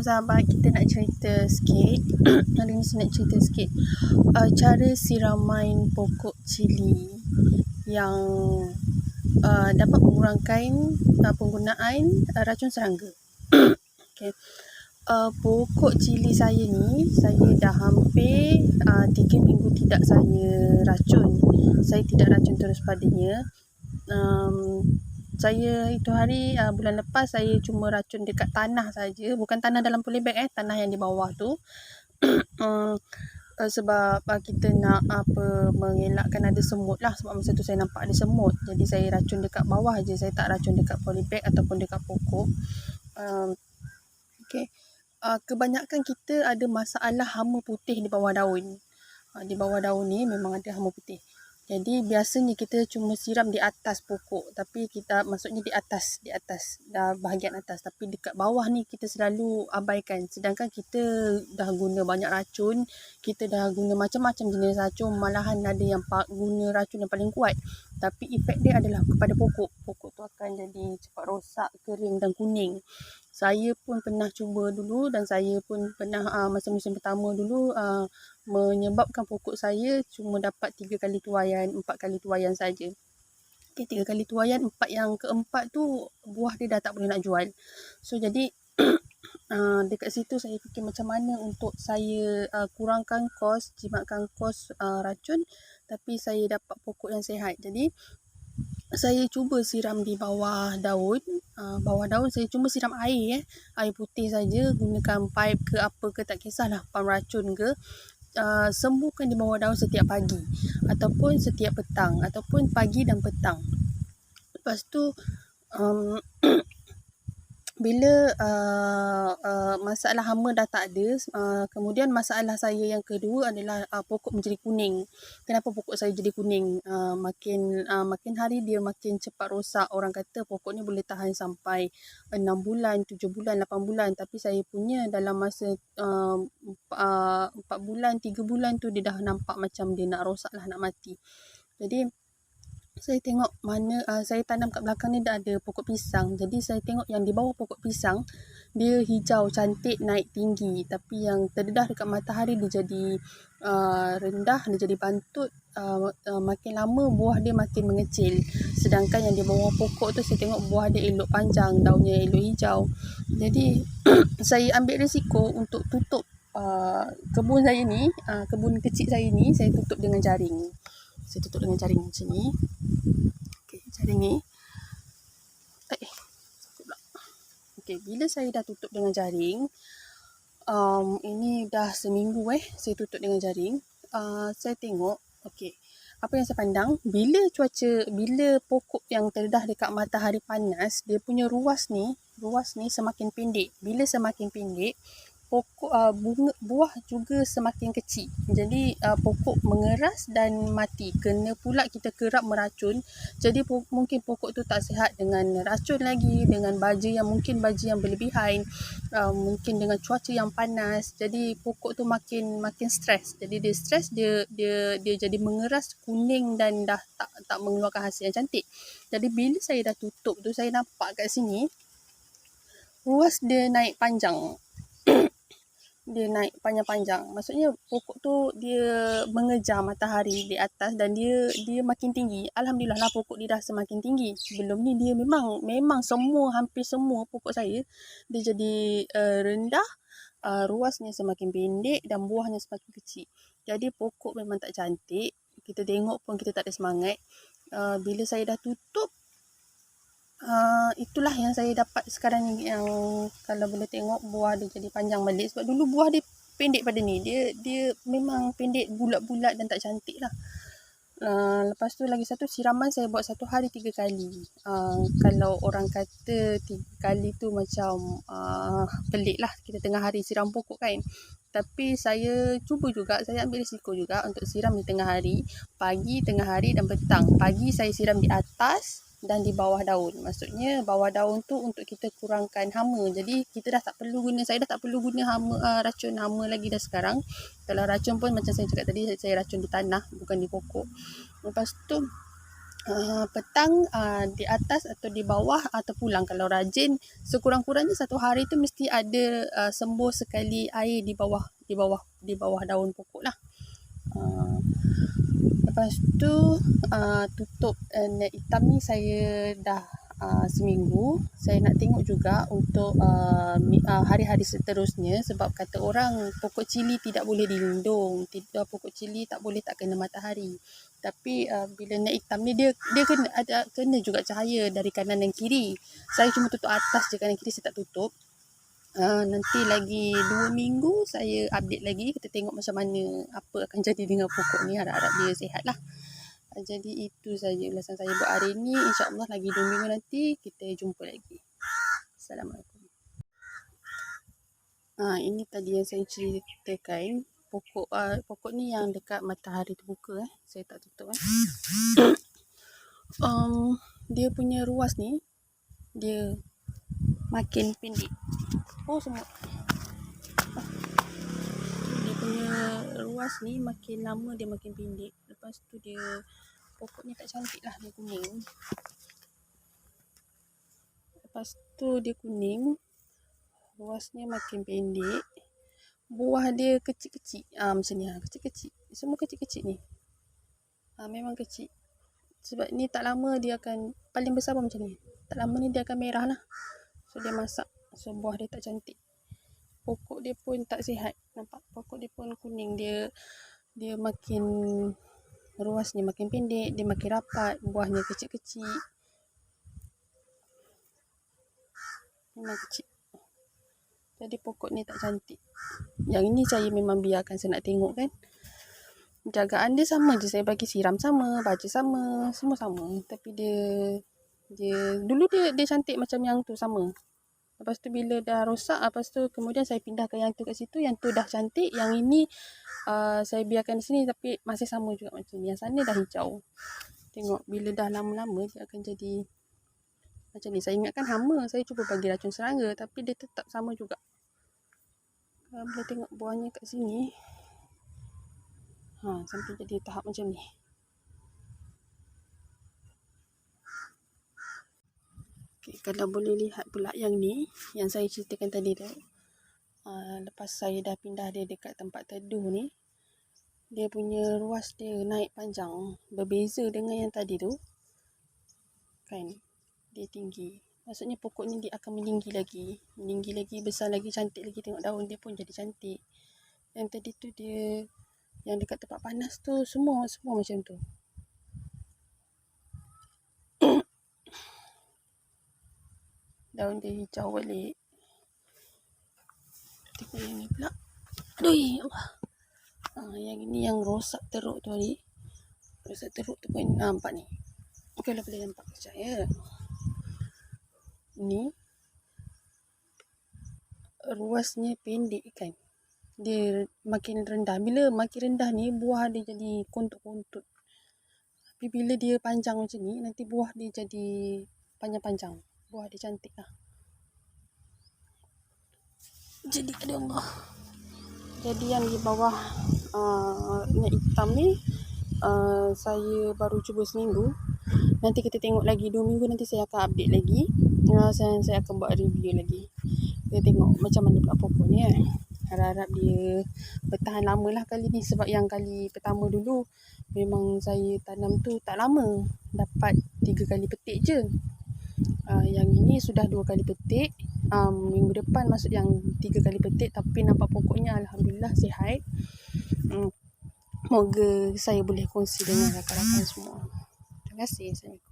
sahabat, kita nak cerita sikit. Hari ni saya nak cerita sikit cara siraman pokok cili yang dapat mengurangkan penggunaan racun serangga. Okay. Pokok cili saya ni, saya dah hampir 3 minggu tidak saya racun. Saya tidak racun terus padanya. Saya itu hari bulan lepas saya cuma racun dekat tanah saja, bukan tanah dalam polybag, tanah yang di bawah tu. Sebab kita nak mengelakkan ada semut lah, sebab masa tu saya nampak ada semut. Jadi saya racun dekat bawah je, saya tak racun dekat polybag ataupun dekat pokok. Kebanyakan kita ada masalah hama putih di bawah daun. Di bawah daun ni memang ada hama putih. Jadi biasanya kita cuma siram di atas pokok, tapi kita maksudnya di atas bahagian atas, tapi dekat bawah ni kita selalu abaikan. Sedangkan kita dah guna banyak racun, kita dah guna macam-macam jenis racun, malahan ada yang guna racun yang paling kuat, tapi efek dia adalah kepada pokok. Pokok tu akan jadi cepat rosak, kering dan kuning. Saya pun pernah cuba dulu, dan saya pun pernah masa musim pertama dulu menyebabkan pokok saya cuma dapat 3 kali tuaian, 4 kali tuaian saja. 3 kali tuaian, 4 yang keempat tu buah dia dah tak boleh nak jual. So jadi dekat situ saya fikir macam mana untuk saya kurangkan kos, jimatkan kos racun, tapi saya dapat pokok yang sihat. Jadi saya cuba siram di bawah daun. Bawah daun saya cuma siram air putih saja, gunakan pipe ke apa ke, tak kisahlah pam racun ke. Sembuhkan di bawah daun setiap pagi ataupun setiap petang, ataupun pagi dan petang. Lepas tu bila masalah hama dah tak ada, kemudian masalah saya yang kedua adalah pokok menjadi kuning. Kenapa pokok saya jadi kuning? Makin hari dia makin cepat rosak. Orang kata pokok ni boleh tahan sampai 6 bulan, 7 bulan, 8 bulan. Tapi saya punya dalam masa 4 bulan, 3 bulan tu dia dah nampak macam dia nak rosak lah, nak mati. Jadi saya tengok mana saya tanam kat belakang ni dah ada pokok pisang. Jadi saya tengok yang di bawah pokok pisang dia hijau cantik, naik tinggi, tapi yang terdedah dekat matahari dia jadi rendah, dia jadi bantut. Makin lama buah dia makin mengecil. Sedangkan yang di bawah pokok tu saya tengok buah dia elok panjang, daunnya elok hijau. Jadi saya ambil risiko untuk tutup kebun saya ni, kebun kecil saya ni, saya tutup dengan jaring. Saya tutup dengan jaring macam ni. Okey, jaring ni. Okey, bila saya dah tutup dengan jaring, ini dah seminggu saya tutup dengan jaring. Saya tengok, okey, apa yang saya pandang, bila pokok yang terdedah dekat matahari panas, dia punya ruas ni semakin pendek. Bila semakin pendek, pokok buah juga semakin kecil. Jadi pokok mengeras dan mati. Kena pula kita kerap meracun. Jadi mungkin pokok tu tak sihat dengan racun lagi, dengan baja yang berlebihan, mungkin dengan cuaca yang panas. Jadi pokok tu makin stres. Jadi dia stres, dia jadi mengeras, kuning dan dah tak mengeluarkan hasil yang cantik. Jadi bila saya dah tutup tu, saya nampak kat sini ruas dia naik panjang. Dia naik panjang-panjang. Maksudnya pokok tu dia mengejar matahari di atas dan dia makin tinggi. Alhamdulillah lah pokok dia dah semakin tinggi. Sebelum ni dia memang hampir semua pokok saya dia jadi rendah, ruasnya semakin pendek dan buahnya semakin kecil. Jadi pokok memang tak cantik. Kita tengok pun kita tak ada semangat. Bila saya dah tutup, itulah yang saya dapat sekarang ni, yang kalau boleh tengok buah dia jadi panjang balik. Sebab dulu buah dia pendek pada ni, dia memang pendek, bulat-bulat dan tak cantik lah. Lepas tu lagi satu, siraman saya buat 1 hari 3 kali. Kalau orang kata 3 kali tu macam pelik lah, kita tengah hari siram pokok kan. Tapi saya cuba juga, saya ambil risiko juga untuk siram di tengah hari, pagi, tengah hari dan petang. Pagi saya siram di atas dan di bawah daun. Maksudnya bawah daun tu untuk kita kurangkan hama. Jadi saya dah tak perlu guna racun hama lagi dah sekarang. Kalau racun pun macam saya cakap tadi, saya racun di tanah, bukan di pokok. Lepas tu petang di atas atau di bawah atau pulang. Kalau rajin, sekurang-kurangnya satu hari tu mesti ada sembuh sekali air di bawah daun pokok lah. Lepas tu tutup net hitam ni saya dah seminggu. Saya nak tengok juga untuk hari-hari seterusnya, sebab kata orang pokok cili tidak boleh dilindung, pokok cili tak boleh tak kena matahari. Tapi bila net hitam ni dia kena juga cahaya dari kanan dan kiri. Saya cuma tutup atas je, kanan kiri saya tak tutup. Nanti lagi 2 minggu saya update lagi, kita tengok macam mana, apa akan jadi dengan pokok ni. Harap-harap dia sihat lah. Jadi itu saja ulasan saya buat hari ni. InsyaAllah lagi 2 minggu nanti kita jumpa lagi. Assalamualaikum. Ini tadi yang saya ceritakan. Pokok ni yang dekat matahari terbuka. Saya tak tutup. Dia punya ruas ni, dia makin pendek. Semua. Dia punya ruas ni makin lama dia makin pendek. Lepas tu dia pokoknya tak cantik lah, dia kuning. Lepas tu dia kuning, ruasnya makin pendek, buah dia kecil-kecil. Macam ni kecil-kecil. Semua kecil-kecil ni. Memang kecil. Sebab ni tak lama dia akan, paling besar pun macam ni. Tak lama ni dia akan merah lah. So dia masak. So buah dia tak cantik. Pokok dia pun tak sihat. Nampak? Pokok dia pun kuning. Dia makin, ruasnya makin pendek, dia makin rapat, buahnya kecil-kecil. Memang kecil. Jadi pokok ni tak cantik. Yang ini saya memang biarkan, saya nak tengok kan. Jagaan dia sama je, saya bagi siram sama, baja sama, semua sama. Tapi dia dulu dia cantik macam yang tu sama. Lepas tu bila dah rosak, lepas tu kemudian saya pindah ke yang tu kat situ. Yang tu dah cantik, yang ini saya biarkan di sini tapi masih sama juga macam ni. Yang sana dah hijau. Tengok bila dah lama-lama dia akan jadi macam ni. Saya ingatkan hama, saya cuba bagi racun serangga tapi dia tetap sama juga. Boleh tengok buahnya kat sini. Sampai jadi tahap macam ni. Okay, kalau boleh lihat pula yang ni, yang saya ceritakan tadi tu. Lepas saya dah pindah dia dekat tempat teduh ni, dia punya ruas dia naik panjang. Berbeza dengan yang tadi tu. Kan? Dia tinggi. Maksudnya pokok ni dia akan meninggi lagi. Meninggi lagi, besar lagi, cantik lagi. Tengok daun dia pun jadi cantik. Yang tadi tu dia, yang dekat tempat panas tu, semua macam tu. Daun dia hijau balik. Tengok yang ni pula. Aduh, Allah. Yang ini yang rosak teruk tu ni. Rosak teruk tu pun nampak ni. Kalau boleh nampak sekejap ya. Ni ruasnya pendek kan. Dia makin rendah. Bila makin rendah ni, buah dia jadi kontut-kontut. Tapi bila dia panjang macam ni, nanti buah dia jadi panjang-panjang. Buah dia cantik lah. Jadi ada Allah. Jadi yang di bawah net hitam ni, saya baru cuba seminggu. Nanti kita tengok lagi 2 minggu nanti saya akan update lagi. Saya akan buat review lagi. Kita tengok macam mana pula pokok ni kan. Harap-harap dia bertahan lama lah kali ni. Sebab yang kali pertama dulu memang saya tanam tu tak lama. Dapat 3 kali petik je. Yang ini sudah 2 kali petik. Minggu depan masuk yang 3 kali petik. Tapi nampak pokoknya Alhamdulillah sihat. Moga saya boleh kongsi dengan rakan-rakan semua. Terima kasih. Assalamualaikum.